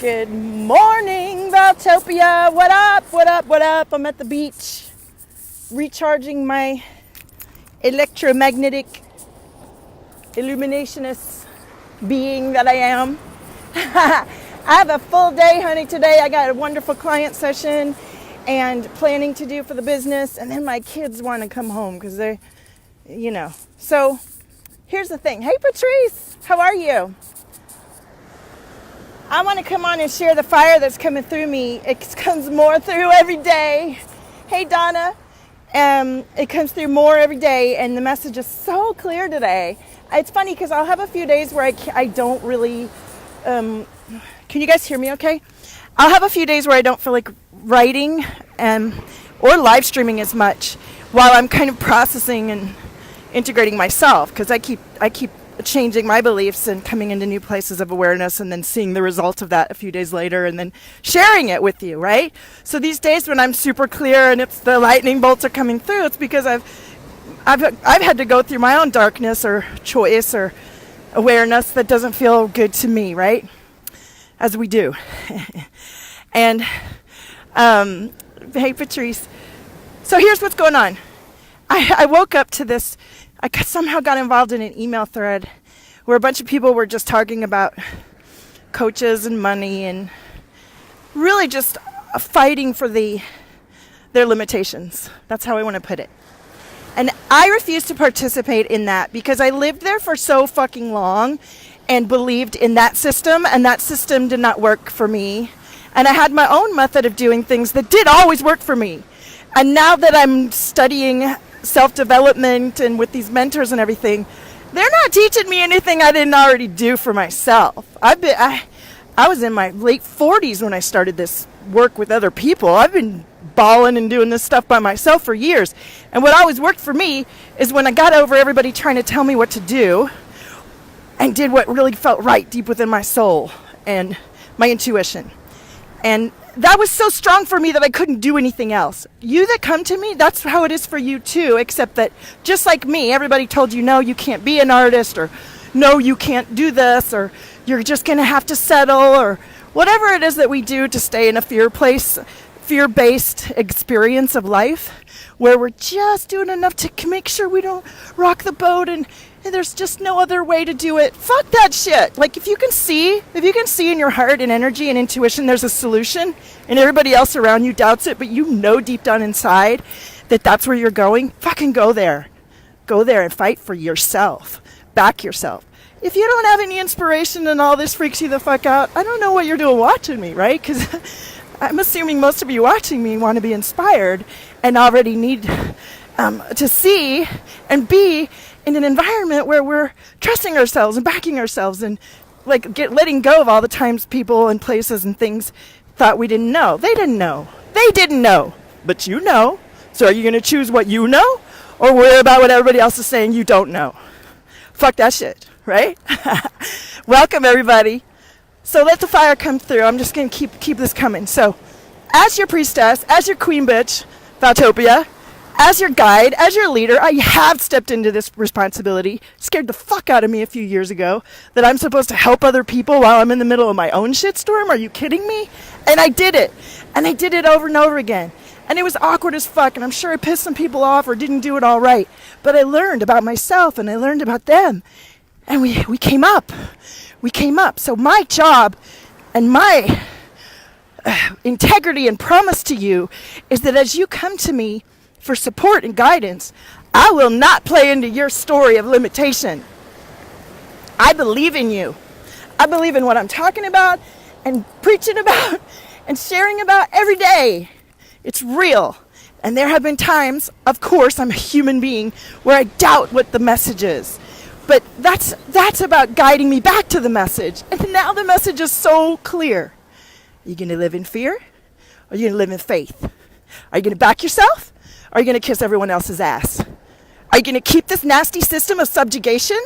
Good morning, Valtopia. What up, what up, what up? I'm at the beach recharging my electromagnetic illuminationist being that I am. I have a full day, honey, today. I got a wonderful client session and planning to do for the business. And then my kids want to come home because they're, So here's the thing. Hey, Patrice, how are you? I want to come on and share the fire that's coming through me. It comes more through every day. Hey, Donna. It comes through more every day, and the message is so clear today. It's funny because I'll have a few days where I don't really... can you guys hear me okay? I'll have a few days where I don't feel like writing or live streaming as much while I'm kind of processing and integrating myself, because I keep changing my beliefs and coming into new places of awareness and then seeing the results of that a few days later and then sharing it with you, right? So these days when I'm super clear and it's the lightning bolts are coming through, it's because I've had to go through my own darkness or choice or awareness that doesn't feel good to me, right? As we do. And hey, Patrice. So here's what's going on. I woke up to this. I somehow got involved in an email thread where a bunch of people were just talking about coaches and money and really just fighting for their limitations. That's how I want to put it. And I refuse to participate in that because I lived there for so fucking long and believed in that system, and that system did not work for me. And I had my own method of doing things that did always work for me. And now that I'm studying self-development and with these mentors and everything, they're not teaching me anything I didn't already do for myself. I was in my late 40s when I started this work with other people. I've been balling and doing this stuff by myself for years. And what always worked for me is when I got over everybody trying to tell me what to do and did what really felt right deep within my soul and my intuition. And that was so strong for me that I couldn't do anything else. You that come to me, that's how it is for you too, except that just like me, everybody told you, no, you can't be an artist, or no, you can't do this, or you're just going to have to settle, or whatever it is that we do to stay in a fear-based experience of life, where we're just doing enough to make sure we don't rock the boat and there's just no other way to do it. Fuck that shit. Like, if you can see in your heart and energy and intuition there's a solution and everybody else around you doubts it, but you know deep down inside that that's where you're going, fucking go there. Go there and fight for yourself. Back yourself. If you don't have any inspiration and all this freaks you the fuck out, I don't know what you're doing watching me, right? Because I'm assuming most of you watching me want to be inspired and already need to see and be in an environment where we're trusting ourselves and backing ourselves and letting go of all the times people and places and things thought we didn't know. They didn't know. They didn't know. But you know. So are you going to choose what you know or worry about what everybody else is saying you don't know? Fuck that shit, right? Welcome, everybody. So let the fire come through. I'm just going to keep this coming. So as your priestess, as your queen bitch, Valtopia, as your guide, as your leader, I have stepped into this responsibility. Scared the fuck out of me a few years ago that I'm supposed to help other people while I'm in the middle of my own shitstorm. Are you kidding me? And I did it. And I did it over and over again. And it was awkward as fuck. And I'm sure I pissed some people off or didn't do it all right. But I learned about myself and I learned about them. And we came up. We came up. So my job and my integrity and promise to you is that as you come to me for support and guidance, I will not play into your story of limitation. I believe in you. I believe in what I'm talking about and preaching about and sharing about every day. It's real. And there have been times, of course, I'm a human being, where I doubt what the message is. But that's about guiding me back to the message. And now the message is so clear. Are you going to live in fear? Or are you going to live in faith? Are you going to back yourself? Or are you going to kiss everyone else's ass? Are you going to keep this nasty system of subjugation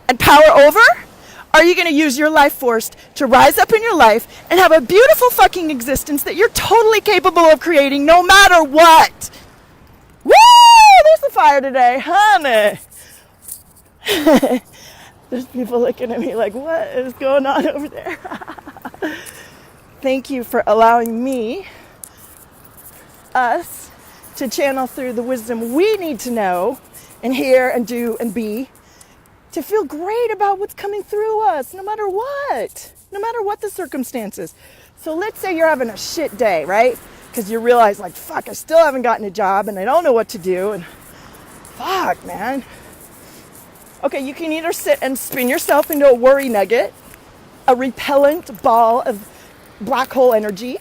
and power over? Or are you going to use your life force to rise up in your life and have a beautiful fucking existence that you're totally capable of creating no matter what? Woo! There's the fire today, honey. There's people looking at me like, what is going on over there? Thank you for allowing us, to channel through the wisdom we need to know and hear and do and be to feel great about what's coming through us, no matter what the circumstances. So let's say you're having a shit day, right? Because you realize, like, fuck, I still haven't gotten a job and I don't know what to do, and fuck, man. Okay, you can either sit and spin yourself into a worry nugget, a repellent ball of black hole energy,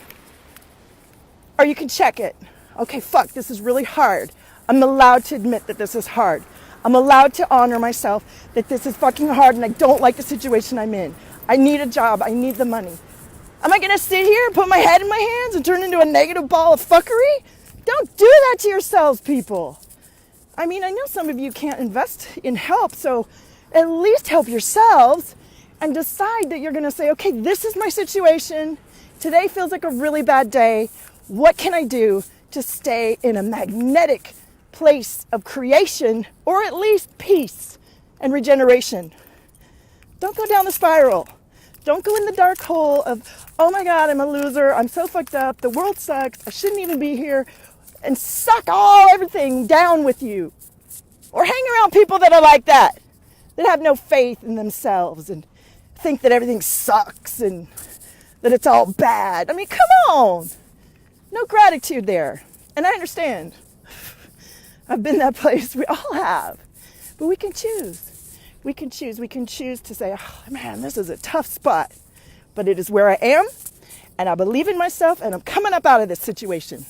or you can check it. Okay, fuck, this is really hard. I'm allowed to admit that this is hard. I'm allowed to honor myself that this is fucking hard and I don't like the situation I'm in. I need a job. I need the money. Am I going to sit here and put my head in my hands and turn into a negative ball of fuckery? Don't do that to yourselves, people. I mean, I know some of you can't invest in help, so at least help yourselves and decide that you're going to say, okay, this is my situation. Today feels like a really bad day. What can I do to stay in a magnetic place of creation, or at least peace and regeneration? Don't go down the spiral. Don't go in the dark hole of, oh my God, I'm a loser. I'm so fucked up. The world sucks. I shouldn't even be here. And suck everything down with you. Or hang around people that are like that have no faith in themselves and think that everything sucks and that it's all bad. I mean, come on. No gratitude there. And I understand. I've been that place. We all have. But we can choose. We can choose to say, oh, man, this is a tough spot. But it is where I am. And I believe in myself. And I'm coming up out of this situation.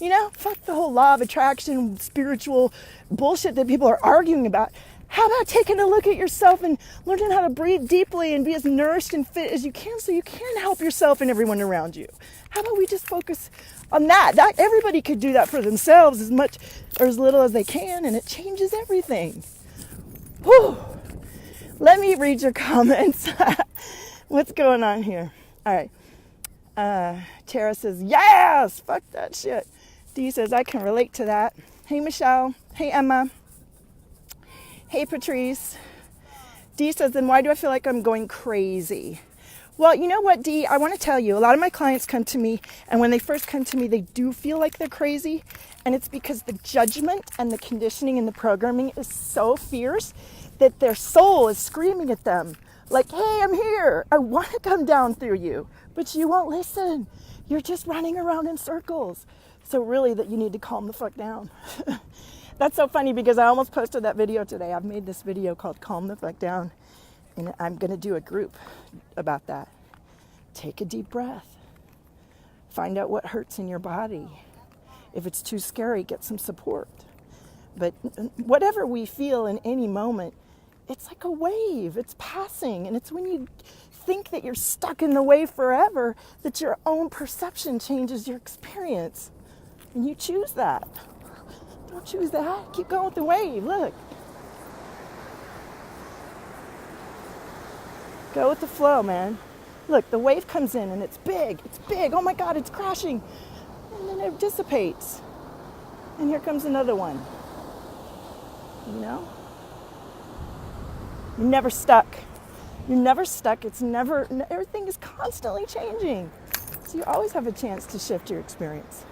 You know, fuck the whole law of attraction, spiritual bullshit that people are arguing about. How about taking a look at yourself and learning how to breathe deeply and be as nourished and fit as you can so you can help yourself and everyone around you? How about we just focus on that? Everybody could do that for themselves as much or as little as they can, and it changes everything. Whew. Let me read your comments. What's going on here? All right. Tara says, yes, fuck that shit. Dee says, I can relate to that. Hey, Michelle. Hey, Emma. Hey, Patrice. Dee says, then why do I feel like I'm going crazy? Well, you know what, Dee? I want to tell you, a lot of my clients come to me, and when they first come to me, they do feel like they're crazy. And it's because the judgment and the conditioning and the programming is so fierce that their soul is screaming at them. Like, hey, I'm here. I want to come down through you. But you won't listen. You're just running around in circles. So really that you need to calm the fuck down. That's so funny because I almost posted that video today. I've made this video called Calm the Fuck Down. And I'm going to do a group about that. Take a deep breath. Find out what hurts in your body. If it's too scary, get some support. But whatever we feel in any moment, it's like a wave. It's passing. And it's when you think that you're stuck in the wave forever that your own perception changes your experience. And you choose that. Don't choose that. Keep going with the wave. Look. Go with the flow, man. Look, the wave comes in and it's big. It's big. Oh my God, it's crashing. And then it dissipates. And here comes another one. You know? You're never stuck. You're never stuck. It's never, everything is constantly changing. So you always have a chance to shift your experience.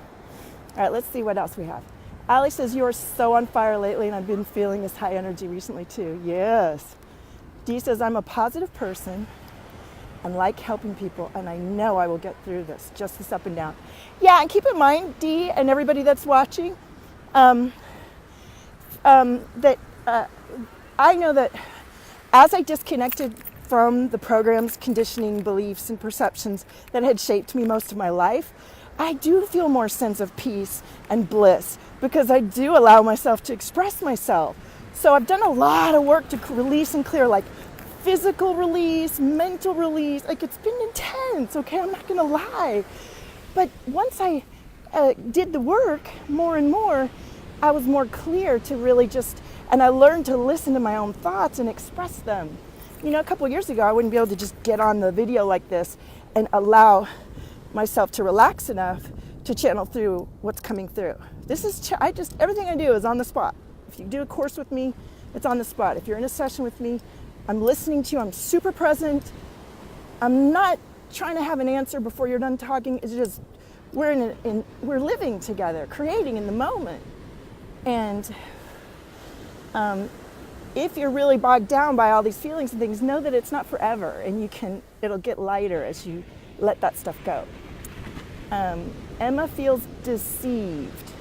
All right, let's see what else we have. Ali says, you are so on fire lately, and I've been feeling this high energy recently too. Yes. Dee says, I'm a positive person and like helping people, and I know I will get through this, just this up and down. Yeah, and keep in mind, Dee, and everybody that's watching, that I know that as I disconnected from the programs, conditioning, beliefs, and perceptions that had shaped me most of my life, I do feel more sense of peace and bliss because I do allow myself to express myself. So I've done a lot of work to release and clear, like physical release, mental release. Like, it's been intense, okay? I'm not gonna lie. But once I did the work more and more, I was more clear to really and I learned to listen to my own thoughts and express them. You know, a couple of years ago, I wouldn't be able to just get on the video like this and allow myself to relax enough to channel through what's coming through. Everything I do is on the spot. If you do a course with me, it's on the spot. If you're in a session with me, I'm listening to you. I'm super present. I'm not trying to have an answer before you're done talking. It's just, we're living together, creating in the moment. And if you're really bogged down by all these feelings and things, know that it's not forever, and it'll get lighter as you let that stuff go. Emma feels deceived.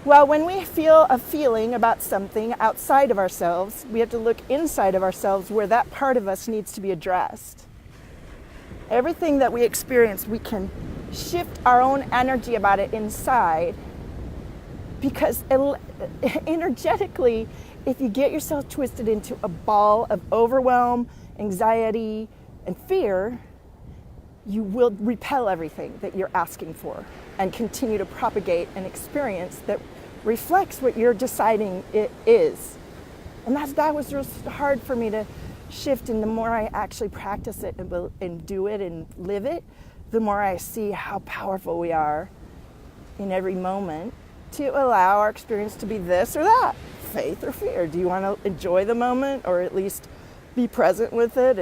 Well, when we feel a feeling about something outside of ourselves, we have to look inside of ourselves where that part of us needs to be addressed. Everything that we experience, we can shift our own energy about it inside, because energetically, if you get yourself twisted into a ball of overwhelm, anxiety, and fear, you will repel everything that you're asking for and continue to propagate an experience that reflects what you're deciding it is. And that was real hard for me to shift, and the more I actually practice it and do it and live it, the more I see how powerful we are in every moment to allow our experience to be this or that, faith or fear. Do you want to enjoy the moment, or at least be present with it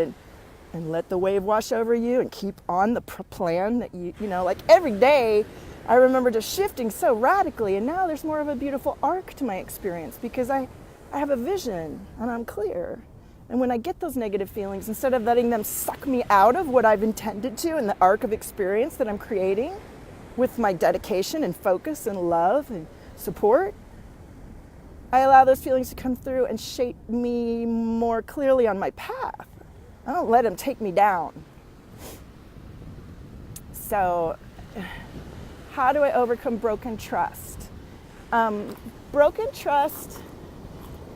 and let the wave wash over you and keep on the plan that you know, like every day I remember just shifting so radically, and now there's more of a beautiful arc to my experience because I have a vision and I'm clear. And when I get those negative feelings, instead of letting them suck me out of what I've intended to in the arc of experience that I'm creating with my dedication and focus and love and support, I allow those feelings to come through and shape me more clearly on my path. I don't let them take me down. So, how do I overcome broken trust? Broken trust,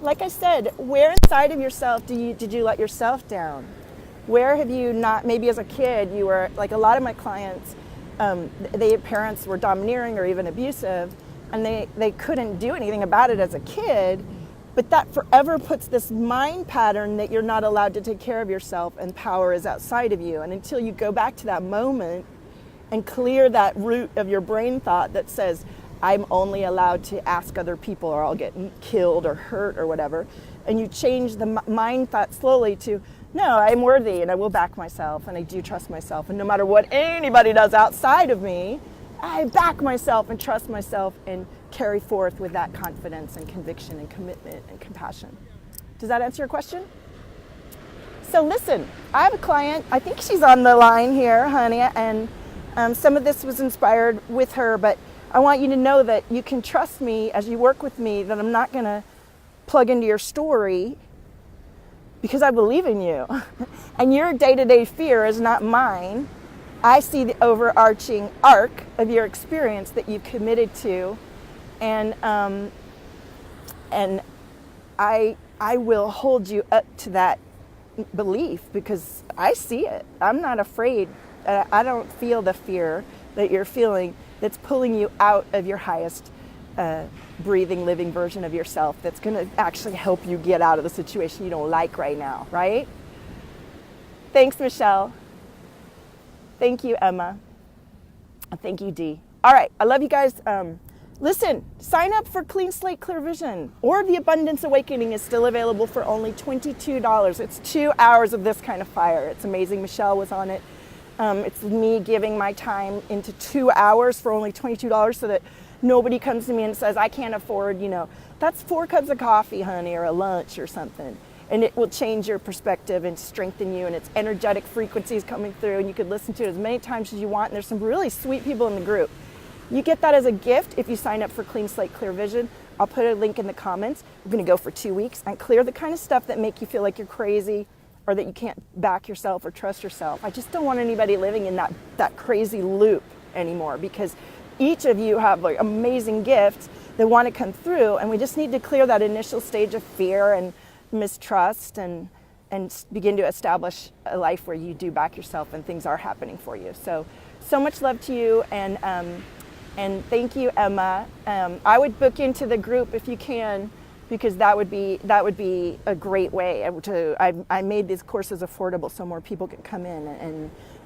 like I said, where inside of yourself did you let yourself down? Where have you not, maybe as a kid, you were, like a lot of my clients, their parents were domineering or even abusive, and they couldn't do anything about it as a kid, but that forever puts this mind pattern that you're not allowed to take care of yourself and power is outside of you. And until you go back to that moment and clear that root of your brain thought that says, I'm only allowed to ask other people or I'll get killed or hurt or whatever, and you change the mind thought slowly to, no, I'm worthy and I will back myself and I do trust myself, and no matter what anybody does outside of me, I back myself and trust myself and carry forth with that confidence and conviction and commitment and compassion. Does that answer your question? So listen, I have a client, I think she's on the line here, honey, and some of this was inspired with her, but I want you to know that you can trust me as you work with me, that I'm not going to plug into your story because I believe in you. And your day-to-day fear is not mine. I see the overarching arc of your experience that you've committed to, and I will hold you up to that belief because I see it. I'm not afraid. I don't feel the fear that you're feeling that's pulling you out of your highest breathing, living version of yourself that's going to actually help you get out of the situation you don't like right now, right? Thanks, Michelle. Thank you, Emma. Thank you, Dee. All right, I love you guys. Listen, sign up for Clean Slate, Clear Vision, or the Abundance Awakening is still available for only $22. It's 2 hours of this kind of fire. It's amazing. Michelle was on it. It's me giving my time into 2 hours for only $22 so that nobody comes to me and says, I can't afford, that's 4 cups of coffee, honey, or a lunch or something. And it will change your perspective and strengthen you, and it's energetic frequencies coming through, and you could listen to it as many times as you want, and there's some really sweet people in the group. You get that as a gift if you sign up for Clean Slate, Clear Vision. I'll put a link in the comments. We're going to go for 2 weeks and clear the kind of stuff that make you feel like you're crazy or that you can't back yourself or trust yourself. I just don't want anybody living in that crazy loop anymore, because each of you have like amazing gifts that want to come through, and we just need to clear that initial stage of fear and mistrust and begin to establish a life where you do back yourself and things are happening for you. So much love to you, and thank you, Emma. I would book into the group if you can, because that would be a great way to. I made these courses affordable so more people can come in,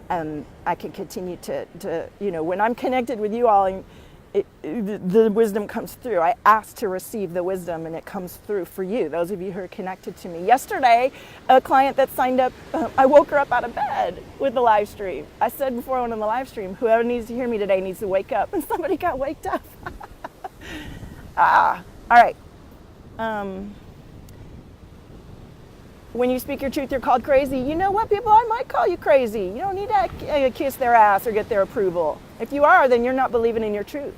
and I can continue to when I'm connected with you all the wisdom comes through. I ask to receive the wisdom, and it comes through for you, those of you who are connected to me. Yesterday, a client that signed up, I woke her up out of bed with the live stream. I said before I went on the live stream, whoever needs to hear me today needs to wake up, and somebody got waked up. All right. When you speak your truth, you're called crazy. You know what, people? I might call you crazy. You don't need to kiss their ass or get their approval. If you are, then you're not believing in your truth.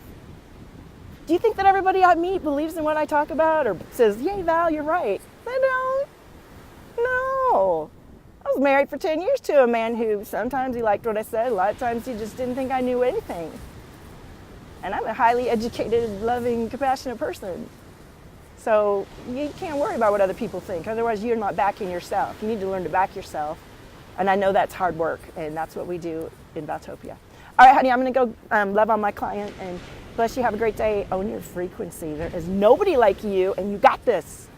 Do you think that everybody I meet believes in what I talk about or says, yay, Val, you're right? They don't. No. I was married for 10 years to a man who sometimes he liked what I said. A lot of times he just didn't think I knew anything. And I'm a highly educated, loving, compassionate person. So you can't worry about what other people think. Otherwise, you're not backing yourself. You need to learn to back yourself. And I know that's hard work, and that's what we do in Valtopia. All right, honey, I'm going to go love on my client, and bless you. Have a great day. Own your frequency. There is nobody like you, and you got this.